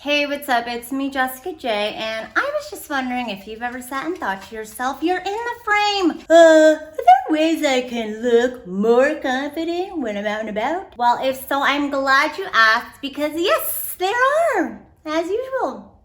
Hey, what's up? It's me, Jessica J, and I was just wondering if you've ever sat and thought to yourself, you're in the frame. Are there ways I can look more confident when I'm out and about? Well, if so, I'm glad you asked because yes, there are, as usual.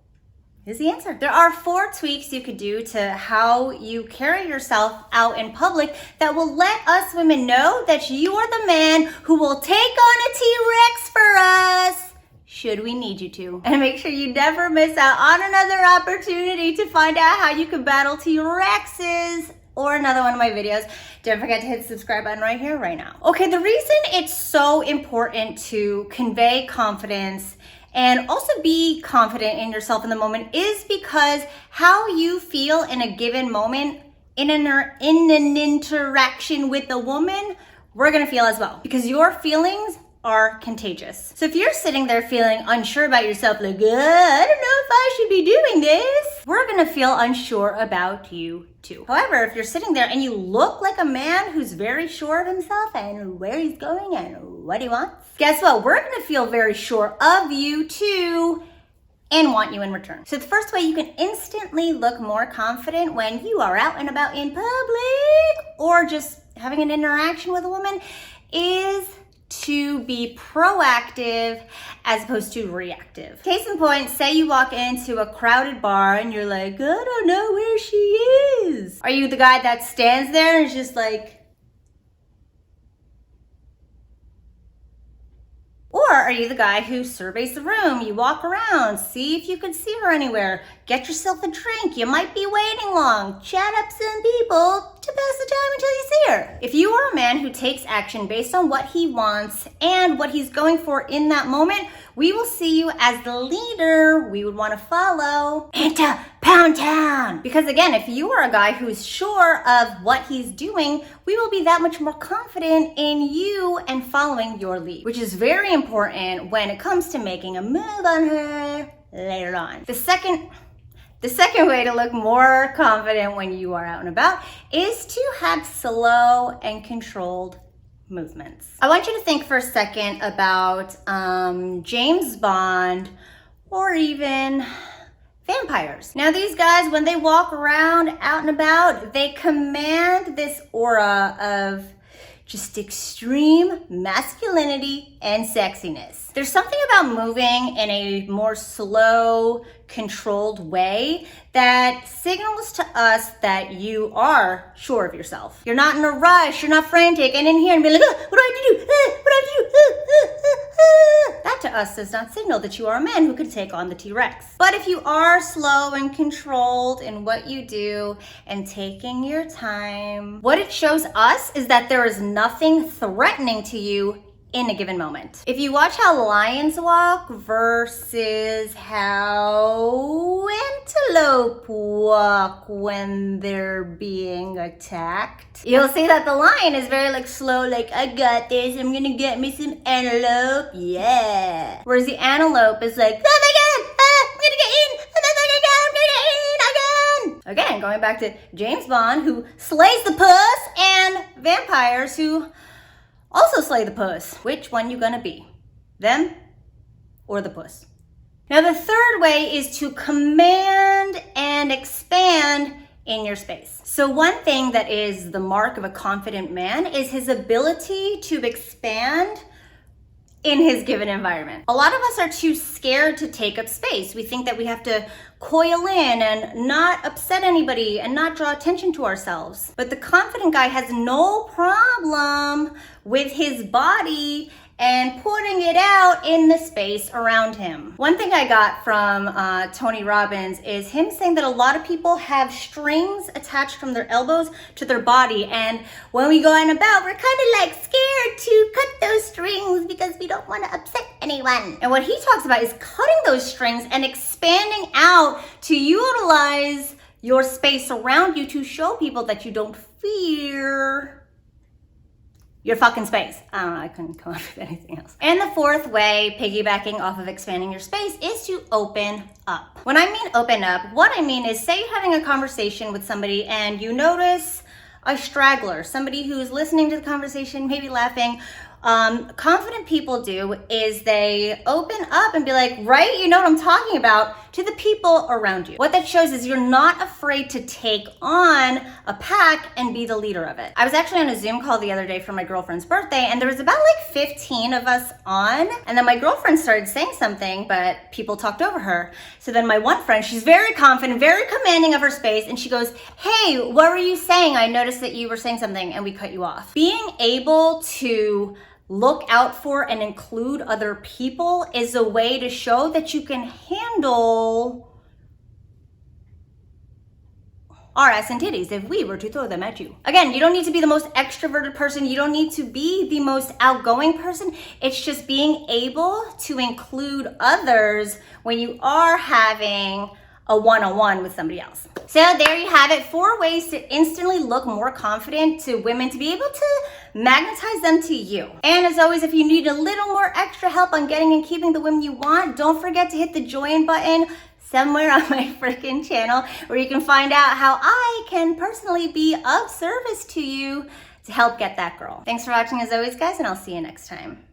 Here's the answer. There are 4 tweaks you could do to how you carry yourself out in public that will let us women know that you are the man who will take on a T-Rex for us, should we need you to. And make sure you never miss out on another opportunity to find out how you can battle T-Rexes or another one of my videos. Don't forget to hit the subscribe button right here, right now. Okay, the reason it's so important to convey confidence and also be confident in yourself in the moment is because how you feel in a given moment in an interaction with a woman, we're gonna feel as well. Because your feelings are contagious. So if you're sitting there feeling unsure about yourself, like, I don't know if I should be doing this, we're gonna feel unsure about you too. However, if you're sitting there and you look like a man who's very sure of himself and where he's going and what he wants, guess what? We're gonna feel very sure of you too and want you in return. So the first way you can instantly look more confident when you are out and about in public or just having an interaction with a woman is to be proactive as opposed to reactive. Case in point, say you walk into a crowded bar and you're like, I don't know where she is. Are you the guy that stands there and is just like, or are you the guy who surveys the room? You walk around, see if you can see her anywhere, get yourself a drink, you might be waiting long, chat up some people to pass the time until you see her. If you are a man who takes action based on what he wants and what he's going for in that moment, we will see you as the leader we would want to follow into Pound Town. Because again, if you are a guy who's sure of what he's doing, we will be that much more confident in you and following your lead, which is very important when it comes to making a move on her later on. The second way to look more confident when you are out and about is to have slow and controlled movements. I want you to think for a second about James Bond or even vampires. Now these guys, when they walk around out and about, they command this aura of just extreme masculinity and sexiness. There's something about moving in a more slow, controlled way that signals to us that you are sure of yourself. You're not in a rush, you're not frantic, and in here and be like, what do I have to do? What do I have to do? That to us does not signal that you are a man who can take on the T-Rex. But if you are slow and controlled in what you do and taking your time, what it shows us is that there is nothing threatening to you in a given moment. If you watch how lions walk versus how antelope walk when they're being attacked, you'll see that the lion is very like slow, like I got this, I'm gonna get me some antelope, yeah. Whereas the antelope is like, oh my god, I'm gonna get in, I'm gonna get in again. Again, going back to James Bond, who slays the puss, and vampires who also slay the puss. Which one you gonna be? Them or the puss? Now the third way is to command and expand in your space. So one thing that is the mark of a confident man is his ability to expand in his given environment. A lot of us are too scared to take up space. We think that we have to coil in and not upset anybody and not draw attention to ourselves. But the confident guy has no problem with his body and putting it out in the space around him. One thing I got from Tony Robbins is him saying that a lot of people have strings attached from their elbows to their body, and when we go out and about, we're kind of like scared to cut those strings because we don't want to upset anyone. And what he talks about is cutting those strings and expanding out to utilize your space around you to show people that you don't fear your fucking space. I don't know, I couldn't come up with anything else. And the fourth way, piggybacking off of expanding your space, is to open up. When I mean open up, what I mean is, say you're having a conversation with somebody and you notice a straggler, somebody who's listening to the conversation, maybe laughing, confident people do is they open up and be like, right, you know what I'm talking about, to the people around you. What that shows is you're not afraid to take on a pack and be the leader of it. I was actually on a Zoom call the other day for my girlfriend's birthday, and there was about like 15 of us on, and then my girlfriend started saying something, but people talked over her. So then my one friend, she's very confident, very commanding of her space, and she goes, hey, what were you saying? I noticed that you were saying something and we cut you off. Being able to look out for and include other people is a way to show that you can handle our ass and titties if we were to throw them at you. Again, you don't need to be the most extroverted person. You don't need to be the most outgoing person. It's just being able to include others when you are having a one-on-one with somebody else. So there you have it, 4 ways to instantly look more confident to women, to be able to magnetize them to you. And as always, if you need a little more extra help on getting and keeping the women you want, don't forget to hit the join button somewhere on my freaking channel, where you can find out how I can personally be of service to you to help get that girl. Thanks for watching as always, guys, and I'll see you next time.